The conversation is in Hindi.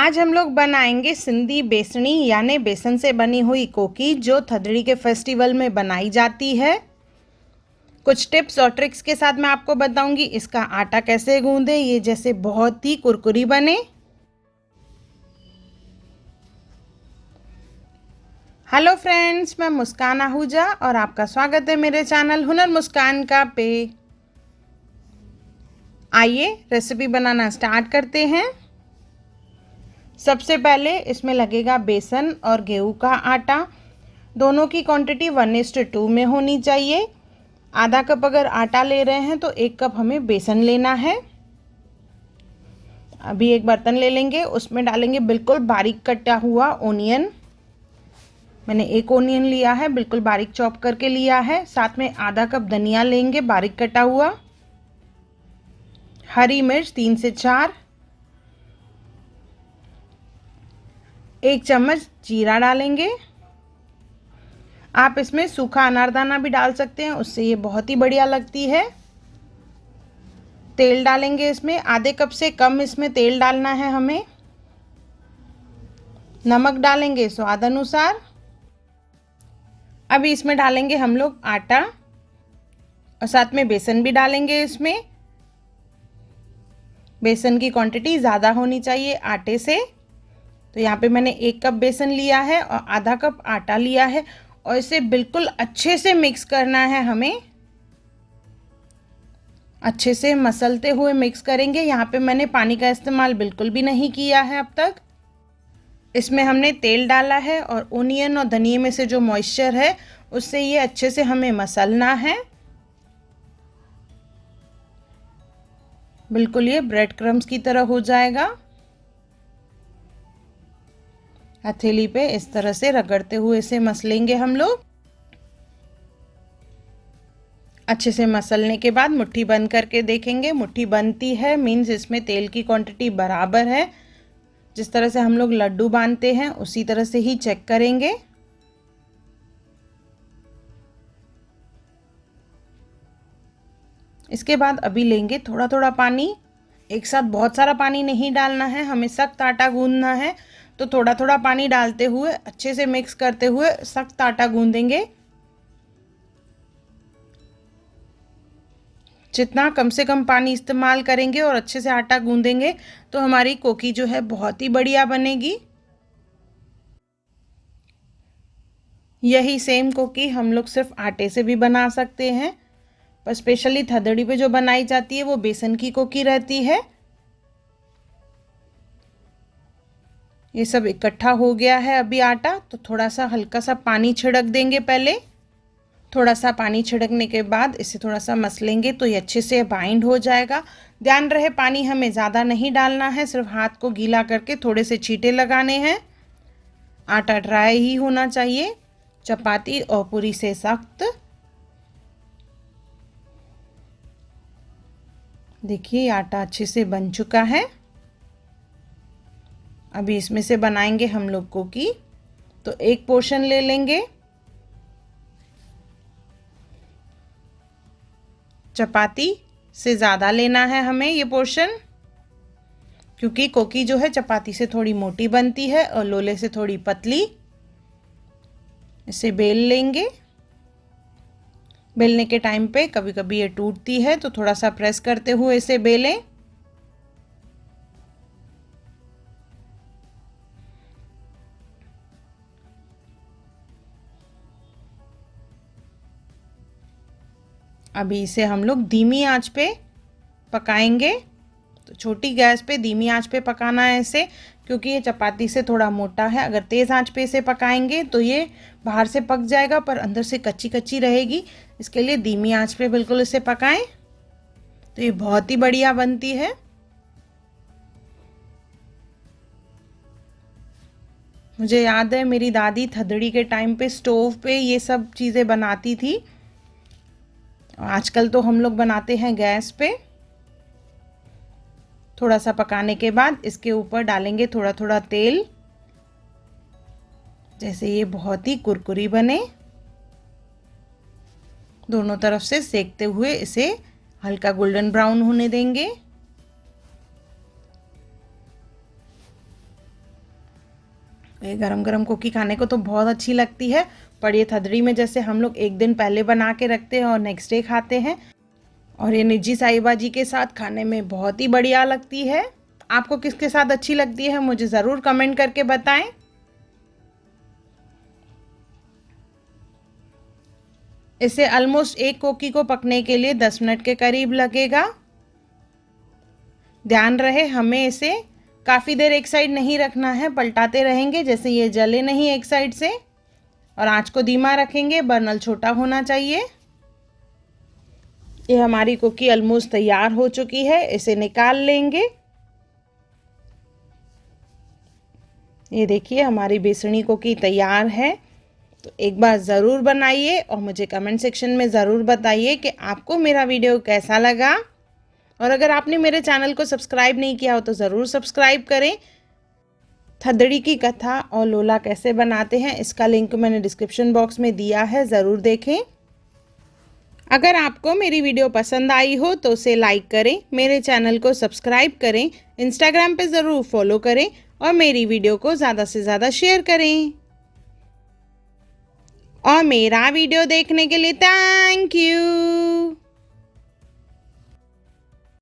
आज हम लोग बनाएंगे सिंधी बेसनी यानी बेसन से बनी हुई कोकी जो थदड़ी के फेस्टिवल में बनाई जाती है। कुछ टिप्स और ट्रिक्स के साथ मैं आपको बताऊंगी इसका आटा कैसे गूंदे ये जैसे बहुत ही कुरकुरी बने। हेलो फ्रेंड्स, मैं मुस्कान आहूजा और आपका स्वागत है मेरे चैनल हुनर मुस्कान का पे। आइए रेसिपी बनाना स्टार्ट करते हैं। सबसे पहले इसमें लगेगा बेसन और गेहूं का आटा। दोनों की क्वांटिटी 1:2 में होनी चाहिए। आधा कप अगर आटा ले रहे हैं तो 1 कप हमें बेसन लेना है। अभी एक बर्तन ले लेंगे, उसमें डालेंगे बिल्कुल बारीक कटा हुआ ओनियन। मैंने 1 ओनियन लिया है, बिल्कुल बारीक चॉप करके लिया है। साथ में आधा कप धनिया लेंगे बारीक कटा हुआ। हरी मिर्च 3 से 4। 1 चम्मच जीरा डालेंगे। आप इसमें सूखा अनारदाना भी डाल सकते हैं, उससे ये बहुत ही बढ़िया लगती है। तेल डालेंगे इसमें, आधे कप से कम इसमें तेल डालना है हमें। नमक डालेंगे स्वाद अनुसार। अभी इसमें डालेंगे हम लोग आटा और साथ में बेसन भी डालेंगे इसमें। बेसन की क्वांटिटी ज़्यादा होनी चाहिए आटे से। तो यहाँ पे मैंने 1 कप बेसन लिया है और आधा कप आटा लिया है और इसे बिल्कुल अच्छे से मिक्स करना है हमें। अच्छे से मसलते हुए मिक्स करेंगे। यहाँ पे मैंने पानी का इस्तेमाल बिल्कुल भी नहीं किया है अब तक। इसमें हमने तेल डाला है और ओनियन और धनिये में से जो मॉइस्चर है उससे ये अच्छे से हमें मसलना है। बिल्कुल ये ब्रेड क्रम्स की तरह हो जाएगा। हथेली पे इस तरह से रगड़ते हुए इसे मसलेंगे हम लोग। अच्छे से मसलने के बाद मुट्ठी बंद करके देखेंगे। मुट्ठी बनती है मीन्स इसमें तेल की क्वांटिटी बराबर है। जिस तरह से हम लोग लड्डू बांधते हैं उसी तरह से ही चेक करेंगे। इसके बाद अभी लेंगे थोड़ा थोड़ा पानी। एक साथ बहुत सारा पानी नहीं डालना है, हमें सख्त आटा गूंदना है। तो थोड़ा थोड़ा पानी डालते हुए अच्छे से मिक्स करते हुए सख्त आटा गूंदेंगे। जितना कम से कम पानी इस्तेमाल करेंगे और अच्छे से आटा गूंदेंगे तो हमारी कोकी जो है बहुत ही बढ़िया बनेगी। यही सेम कोकी हम लोग सिर्फ आटे से भी बना सकते हैं, पर स्पेशली थदड़ी पे जो बनाई जाती है वो बेसन की कोकी रहती है। ये सब इकट्ठा हो गया है अभी आटा, तो थोड़ा सा हल्का सा पानी छिड़क देंगे पहले। थोड़ा सा पानी छिड़कने के बाद इसे थोड़ा सा मसलेंगे तो ये अच्छे से बाइंड हो जाएगा। ध्यान रहे पानी हमें ज़्यादा नहीं डालना है, सिर्फ हाथ को गीला करके थोड़े से छींटे लगाने हैं। आटा ड्राई ही होना चाहिए, चपाती और पूरी से सख्त। देखिए आटा अच्छे से बन चुका है। अभी इसमें से बनाएंगे हम लोग कोकी। तो 1 पोर्शन ले लेंगे। चपाती से ज़्यादा लेना है हमें ये पोर्शन, क्योंकि कोकी जो है चपाती से थोड़ी मोटी बनती है और लोले से थोड़ी पतली। इसे बेल लेंगे। बेलने के टाइम पे कभी कभी ये टूटती है तो थोड़ा सा प्रेस करते हुए इसे बेलें। अभी इसे हम लोग धीमी आंच पे पकाएंगे। तो छोटी गैस पे धीमी आंच पे पकाना है इसे, क्योंकि ये चपाती से थोड़ा मोटा है। अगर तेज़ आंच पे इसे पकाएंगे तो ये बाहर से पक जाएगा पर अंदर से कच्ची कच्ची रहेगी। इसके लिए धीमी आंच पे बिल्कुल इसे पकाएं तो ये बहुत ही बढ़िया बनती है। मुझे याद है मेरी दादी थदड़ी के टाइम पे स्टोव पे ये सब चीज़ें बनाती थी। आजकल तो हम लोग बनाते हैं गैस पे। थोड़ा सा पकाने के बाद इसके ऊपर डालेंगे थोड़ा थोड़ा तेल, जैसे ये बहुत ही कुरकुरी बने। दोनों तरफ से सेकते हुए इसे हल्का गोल्डन ब्राउन होने देंगे। ये गरम गरम कोकी खाने को तो बहुत अच्छी लगती है, पर ये थदड़ी में जैसे हम लोग एक दिन पहले बना के रखते हैं और नेक्स्ट डे खाते हैं, और ये निजी साई भाजी के साथ खाने में बहुत ही बढ़िया लगती है। आपको किसके साथ अच्छी लगती है मुझे ज़रूर कमेंट करके बताएं। इसे ऑलमोस्ट एक कोकी को पकने के लिए 10 मिनट के करीब लगेगा। ध्यान रहे हमें इसे काफ़ी देर एक साइड नहीं रखना है, पलटाते रहेंगे जैसे ये जले नहीं एक साइड से, और आंच को धीमा रखेंगे, बर्नल छोटा होना चाहिए। ये हमारी कुकी ऑलमोस्ट तैयार हो चुकी है, इसे निकाल लेंगे। ये देखिए हमारी बेसनी कुकी तैयार है। तो एक बार ज़रूर बनाइए और मुझे कमेंट सेक्शन में ज़रूर बताइए कि आपको मेरा वीडियो कैसा लगा, और अगर आपने मेरे चैनल को सब्सक्राइब नहीं किया हो तो ज़रूर सब्सक्राइब करें। थदड़ी की कथा और लोला कैसे बनाते हैं इसका लिंक मैंने डिस्क्रिप्शन बॉक्स में दिया है, ज़रूर देखें। अगर आपको मेरी वीडियो पसंद आई हो तो उसे लाइक करें, मेरे चैनल को सब्सक्राइब करें, इंस्टाग्राम पे ज़रूर फॉलो करें और मेरी वीडियो को ज़्यादा से ज़्यादा शेयर करें। और मेरा वीडियो देखने के लिए थैंक यू।